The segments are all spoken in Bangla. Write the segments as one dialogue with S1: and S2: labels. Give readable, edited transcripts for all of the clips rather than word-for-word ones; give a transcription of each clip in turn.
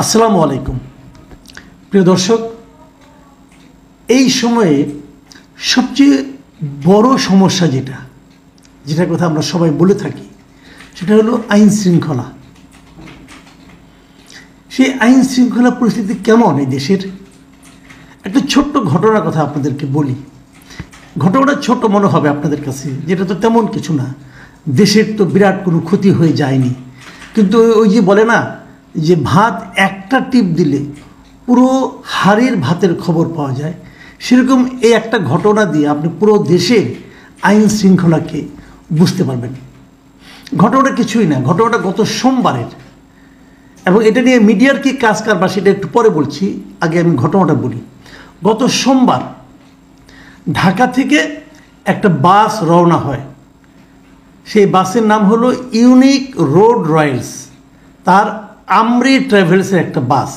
S1: আসসালামু আলাইকুম প্রিয় দর্শক, এই সময়ে সবচেয়ে বড় সমস্যা যেটার কথা আমরা সবাই বলে থাকি সেটা হলো আইন শৃঙ্খলা। সেই আইন শৃঙ্খলা পরিস্থিতি কেমন এই দেশের? একটা ছোট্ট ঘটনার কথা আপনাদেরকে বলি। ঘটনাটা ছোট মনে হবে আপনাদের কাছে, যেটা তো তেমন কিছু না, দেশের তো বিরাট কোনো ক্ষতি হয়ে যায়নি, কিন্তু ওই যে বলে না যে ভাত একটা টিপ দিলে পুরো হাড়ের ভাতের খবর পাওয়া যায়, সেরকম এই একটা ঘটনা দিয়ে আপনি পুরো দেশের আইন শৃঙ্খলাকে বুঝতে পারবেন। ঘটনাটা কিছুই না, ঘটনাটা গত সোমবারের, এবং এটা নিয়ে মিডিয়ার কি কাজ কারবার সেটা একটু পরে বলছি, আগে আমি ঘটনাটা বলি। গত সোমবার ঢাকা থেকে একটা বাস রওনা হয়। সেই বাসের নাম হলো ইউনিক রোড রয়্যালস, তার আমরি ট্রাভেলসের একটা বাস।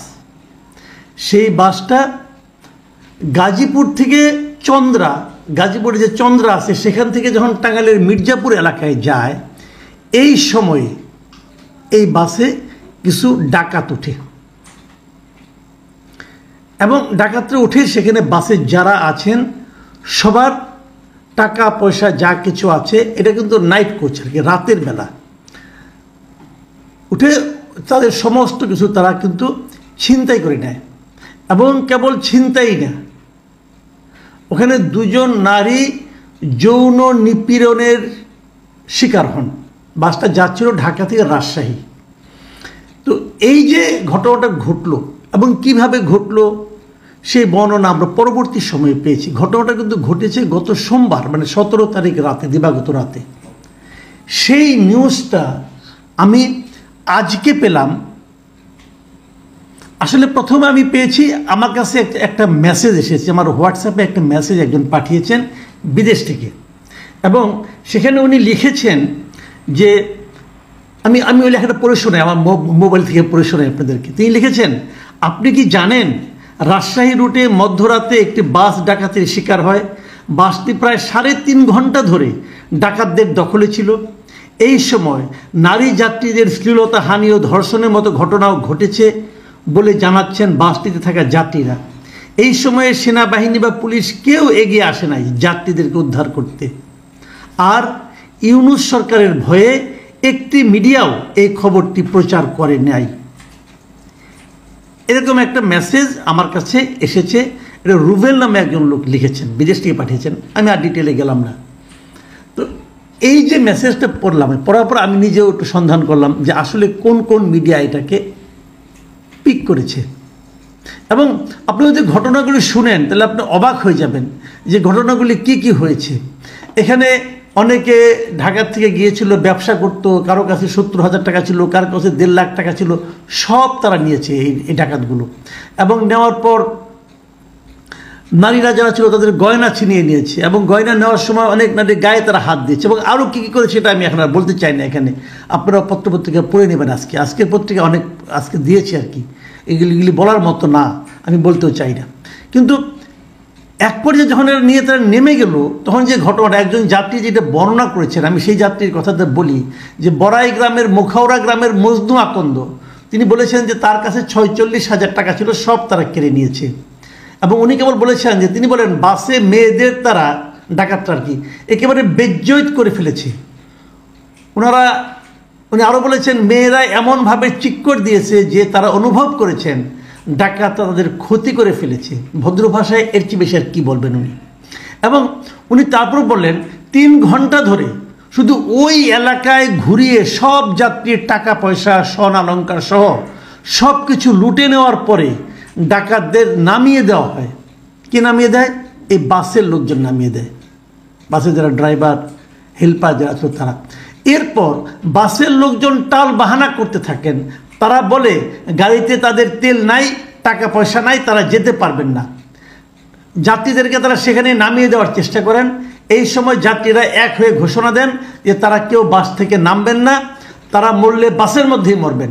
S1: সেই বাসটা গাজীপুর থেকে গাজীপুরে যে চন্দ্রা আছে সেখান থেকে যখন টাঙ্গাইলের মির্জাপুর এলাকায় যায়, এই সময়ে এই বাসে কিছু ডাকাত ওঠে, এবং ডাকাতরা উঠে সেখানে বাসে যারা আছেন সবার টাকা পয়সা যা কিছু আছে, এটা কিন্তু নাইট কোচ আর কি, রাতের বেলা উঠে তাদের সমস্ত কিছু তারা কিন্তু ছিনতাই করে নেয়। এবং কেবল ছিনতাই না, ওখানে দুজন নারী যৌন নিপীড়নের শিকার হন। বাসটা যাচ্ছিল ঢাকা থেকে রাজশাহী। তো এই যে ঘটনাটা ঘটলো এবং কিভাবে ঘটলো সেই বর্ণনা আমরা পরবর্তী সময়ে পেয়েছি। ঘটনাটা কিন্তু ঘটেছে গত সোমবার, মানে 17 তারিখ রাতে, দিবাগত রাতে। সেই নিউজটা আমি আজকে পেলাম। আসলে প্রথমে আমি পেয়েছি, আমার কাছে একটা মেসেজ এসেছে, আমার হোয়াটসঅ্যাপে একটা মেসেজ একজন পাঠিয়েছেন বিদেশ থেকে, এবং সেখানে উনি লিখেছেন যে আমি ওই লেখাটা পড়ে শোনাই, আমার মোবাইল থেকে পড়ে শোনাই আপনাদেরকে। তিনি লিখেছেন, আপনি কি জানেন রাজশাহী রুটে মধ্যরাতে একটি বাস ডাকাতের শিকার হয়? বাসটি প্রায় 3.5 ঘন্টা ধরে ডাকাতদের দখলে ছিল। এই সময় নারী যাত্রীদের শ্লীলতা হানি ও ধর্ষণের মতো ঘটনাও ঘটেছে বলে জানাচ্ছেন বাসটিতে থাকা যাত্রীরা। এই সময়ে সেনাবাহিনী বা পুলিশ কেউ এগিয়ে আসে নাই যাত্রীদেরকে উদ্ধার করতে। আর ইউনূস সরকারের ভয়ে একটি মিডিয়াও এই খবরটি প্রচার করে নাই। এরকম একটা মেসেজ আমার কাছে এসেছে। এটা রুবেল নামে একজন লোক লিখেছেন, বিদেশ থেকে পাঠিয়েছেন, আমি আর ডিটেলে গেলাম না। তো এই যে মেসেজটা পড়ার পর আমি নিজেও একটু সন্ধান করলাম যে আসলে কোন কোন মিডিয়া এটাকে পিক করেছে। এবং আপনি যদি ঘটনাগুলি শুনেন তাহলে আপনি অবাক হয়ে যাবেন যে ঘটনাগুলি কি কি হয়েছে। এখানে অনেকে ঢাকার থেকে গিয়েছিল, ব্যবসা করত, কারো কাছে 70,000 টাকা ছিল, কারো কাছে 1.5 লাখ টাকা ছিল, সব তারা নিয়েছে এই ডাকাতগুলো। এবং নেওয়ার পর নারীরা যারা ছিল তাদের গয়না ছিনিয়ে নিয়েছে, এবং গয়না নেওয়ার সময় অনেক নারীর গায়ে তারা হাত দিয়েছে, এবং আরও কী কী করেছে সেটা আমি এখন আর বলতে চাই না। এখানে আপনারা পত্রপত্রিকা পড়ে নেবেন। আজকের পত্রিকা অনেক আজকে দিয়েছে আর কি, এগুলি বলার মতো না, আমি বলতেও চাই না। কিন্তু এক পর্যায়ে যখন এরা নিয়ে তারা নেমে গেল, তখন যে ঘটনাটা একজন যাত্রী যেটা বর্ণনা করেছেন, আমি সেই যাত্রীর কথাটা বলি, যে বড়াই গ্রামের মোখাউড়া গ্রামের মজনু আকন্দ, তিনি বলেছেন যে তার কাছে 46,000 টাকা ছিল, সব তারা কেড়ে নিয়েছে। এবং উনি কেবল বলেছেন যে তিনি বলেন বাসে মেয়েদের তারা ডাকাতরা আর কি একেবারে বেজ্জৈত করে ফেলেছে। উনি আরও বলেছেন মেয়েরা এমনভাবে চিৎকার দিয়েছে যে তারা অনুভব করেছেন ডাকাতরা তাদের ক্ষতি করে ফেলেছে। ভদ্র ভাষায় এর চেয়ে বেশি আর কী বলবেন উনি। এবং উনি তারপর বললেন 3 ঘন্টা ধরে শুধু ওই এলাকায় ঘুরিয়ে সব যাত্রীর টাকা পয়সা স্বর্ণ অলঙ্কার সহ সব কিছু লুটে নেওয়ার পরে ডাকাতদের নামিয়ে দেওয়া হয়। কে নামিয়ে দেয়? এই বাসের লোকজন নামিয়ে দেয়, বাসের যারা ড্রাইভার হেল্পার যারা ছিল তারা। এরপর বাসের লোকজন টাল বাহানা করতে থাকেন। তারা বলে গাড়িতে তাদের তেল নাই, টাকা পয়সা নাই, তারা যেতে পারবেন না। যাত্রীদেরকে তারা সেখানে নামিয়ে দেওয়ার চেষ্টা করেন। এই সময় যাত্রীরা এক হয়ে ঘোষণা দেন যে তারা কেউ বাস থেকে নামবেন না, তারা মরলে বাসের মধ্যেই মরবেন।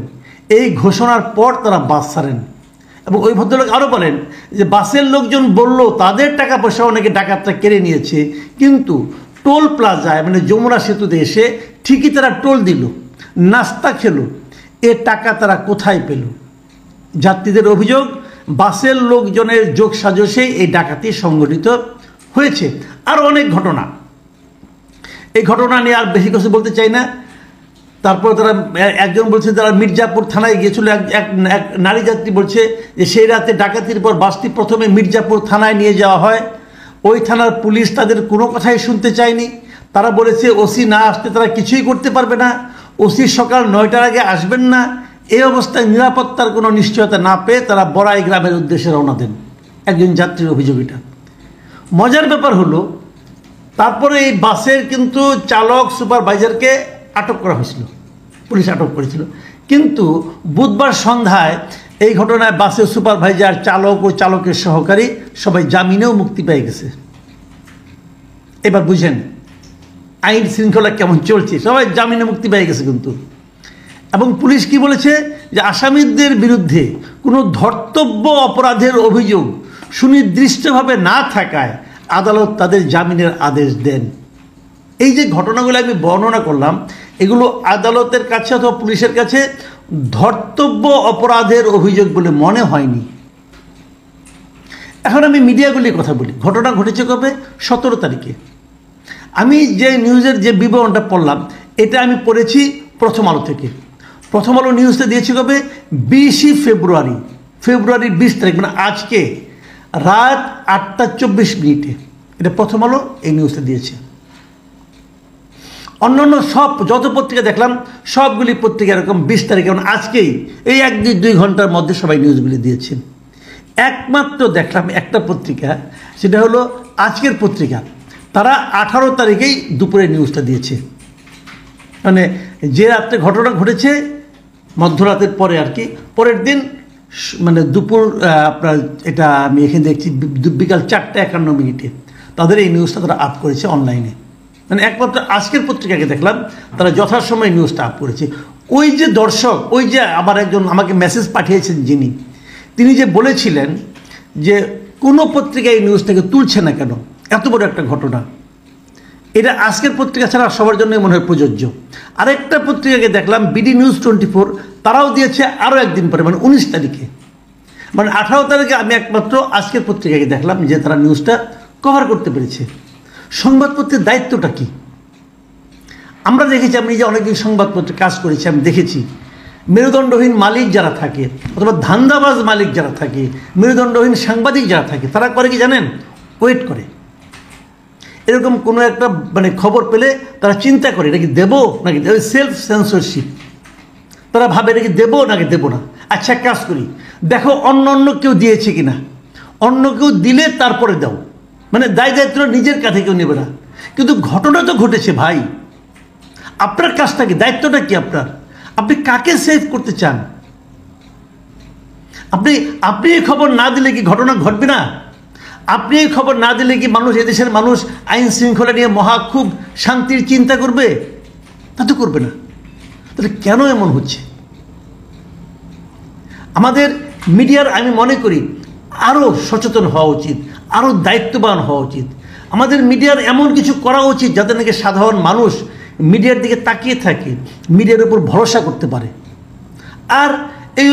S1: এই ঘোষণার পর তারা বাস ছাড়েন। এবং ওই ভদ্রলোক আরও বলেন যে বাসের লোকজন বলল তাদের টাকা পয়সা অনেকে ডাকাতরা কেড়ে নিয়েছে, কিন্তু টোল প্লাজায় মানে যমুনা সেতুতে এসে ঠিকই তারা টোল দিল, নাস্তা খেলো, এ টাকা তারা কোথায় পেল? যাত্রীদের অভিযোগ, বাসের লোকজনের যোগ সাজসে এই ডাকাতি সংঘটিত হয়েছে। আরও অনেক ঘটনা, এই ঘটনা নিয়ে আর বেশি কিছু বলতে চাই না। তারপর তারা একজন বলছে তারা মির্জাপুর থানায় গিয়েছিল, এক নারী যাত্রী বলছে যে সেই রাতে ডাকাতির পর বাসটি প্রথমে মির্জাপুর থানায় নিয়ে যাওয়া হয়। ওই থানার পুলিশ তাদের কোনো কথাই শুনতে চায়নি। তারা বলেছে ওসি না আসতে তারা কিছুই করতে পারবে না, ওসি সকাল 9টার আগে আসবেন না। এই অবস্থায় নিরাপত্তার কোনো নিশ্চয়তা না পেয়ে তারা বড়াই গ্রামের উদ্দেশ্যে রওনা দেন। একজন যাত্রীর অভিযোগ এটা। মজার ব্যাপার হলো তারপরে এই বাসের কিন্তু চালক সুপারভাইজারকে আটক করা হয়েছিল, পুলিশ আটক করেছিল। কিন্তু বুধবার সন্ধ্যায় এই ঘটনায় বাসের সুপারভাইজার, চালক ও চালকের সহকারী সবাই জামিনেও মুক্তি পেয়ে গেছে। এবার বুঝেন আইন শৃঙ্খলা কেমন চলছে, সবাই জামিনে মুক্তি পেয়ে গেছে কিন্তু। এবং পুলিশ কি বলেছে যে আসামিদের বিরুদ্ধে কোনো ধর্তব্য অপরাধের অভিযোগ সুনির্দিষ্টভাবে না থাকায় আদালত তাদের জামিনের আদেশ দেন। এই যে ঘটনাগুলো আমি বর্ণনা করলাম, এগুলো আদালতের কাছে অথবা পুলিশের কাছে ধর্তব্য অপরাধের অভিযোগ বলে মনে হয়নি। এখন আমি মিডিয়াগুলির কথা বলি। ঘটনা ঘটেছে কবে? 17 তারিখে। আমি যে নিউজের যে বিবরণটা পড়লাম এটা আমি পড়েছি প্রথম আলো থেকে। প্রথম আলো নিউজটা দিয়েছি কবে? 20 ফেব্রুয়ারি, ফেব্রুয়ারির 20 তারিখ, মানে আজকে রাত 8টা 24 মিনিটে এটা প্রথম আলো এই নিউজটা দিয়েছে। অন্যান্য সব যত পত্রিকা দেখলাম সবগুলি পত্রিকা এরকম 20 তারিখে, মানে আজকেই এই 1-2 ঘন্টার মধ্যে সবাই নিউজগুলি দিয়েছেন। একমাত্র দেখলাম একটা পত্রিকা, সেটা হলো আজকের পত্রিকা, তারা 18 তারিখেই দুপুরে নিউজটা দিয়েছে। মানে যে রাত্রে ঘটনা ঘটেছে মধ্যরাতের পরে আর কি, পরের দিন মানে দুপুর আপনার এটা আমি এখানে দেখছি বিকাল 4টা 51 তাদের এই নিউজটা তারা আপ করেছে অনলাইনে। মানে একমাত্র আজকের পত্রিকাকে দেখলাম তারা যথাসময়ে নিউজটা আপ করেছে। ওই যে দর্শক, ওই যে আবার একজন আমাকে মেসেজ পাঠিয়েছেন তিনি যে বলেছিলেন যে কোনো পত্রিকা এই নিউজটাকে তুলছে না কেন, এত বড় একটা ঘটনা, এটা আজকের পত্রিকা ছাড়া সবার জন্যই মনে হয় প্রযোজ্য। আরেকটা পত্রিকাকে দেখলাম বিডি নিউজ 24, তারাও দিয়েছে আরও একদিন পরে, মানে 19 তারিখে। মানে 18 তারিখে আমি একমাত্র আজকের পত্রিকাকে দেখলাম যে তারা নিউজটা কভার করতে পেরেছে। সংবাদপত্রের দায়িত্বটা কি? আমরা দেখেছি, আমি যে অনেকদিন সংবাদপত্রে কাজ করেছি, আমি দেখেছি মেরুদণ্ডহীন মালিক যারা থাকে অথবা ধান্দাবাজ মালিক যারা থাকে, মেরুদণ্ডহীন সাংবাদিক যারা থাকে, তারা করে কি জানেন? ওয়েট করে। এরকম কোনো একটা মানে খবর পেলে তারা চিন্তা করে এটা কি দেবো নাকি, সেলফ সেন্সরশিপ। তারা ভাবে এটা কি দেবো নাকি দেবো না। আচ্ছা কাজ করি, দেখো অন্য কেউ দিয়েছে কিনা, অন্য কেউ দিলে তারপরে দাও। মানে দায়িত্ব নিজের কাছে কেউ নেবে না। কিন্তু ঘটনা তো ঘটেছে ভাই, আপনার কাজটা কি, দায়িত্বটা কি আপনার? আপনি কাকে সেভ করতে চান? আপনি এই খবর না দিলে কি ঘটনা ঘটবে না? আপনি এই খবর না দিলে কি এদেশের মানুষ আইন শৃঙ্খলা নিয়ে খুব শান্তির চিন্তা করবে? তা তো করবে না। তাহলে কেন এমন হচ্ছে? আমাদের মিডিয়ার আমি মনে করি আরও সচেতন হওয়া উচিত, আরও দায়িত্ববান হওয়া উচিত। আমাদের মিডিয়ার এমন কিছু করা উচিত যাতে নাকি সাধারণ মানুষ মিডিয়ার দিকে তাকিয়ে থাকে, মিডিয়ার উপর ভরসা করতে পারে। আর এই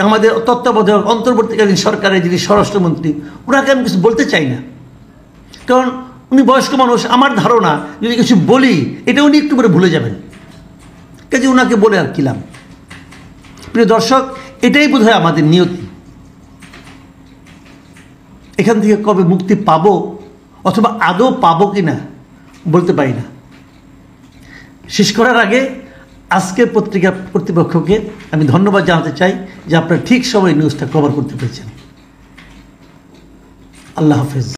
S1: আমাদের তত্ত্বাবধায়ক অন্তর্বর্তীকালীন সরকারের যিনি স্বরাষ্ট্রমন্ত্রী, ওনাকে আমি কিছু বলতে চাই না, কারণ উনি বয়স্ক মানুষ। আমার ধারণা যদি কিছু বলি এটা উনি একটু করে ভুলে যাবেন, কাজে ওনাকে বলে আর কিলাম। প্রিয় দর্শক, এটাই বোধহয় আমাদের নিয়তি। এখান থেকে কবে মুক্তি পাবো অথবা আদৌ পাবো কি না বলতে পারি না। শেষ করার আগে আজকের পত্রিকা কর্তৃপক্ষকে আমি ধন্যবাদ জানাতে চাই যে আপনারা ঠিক সময় নিউজটা কভার করতে পেরেছেন। আল্লাহ হাফেজ।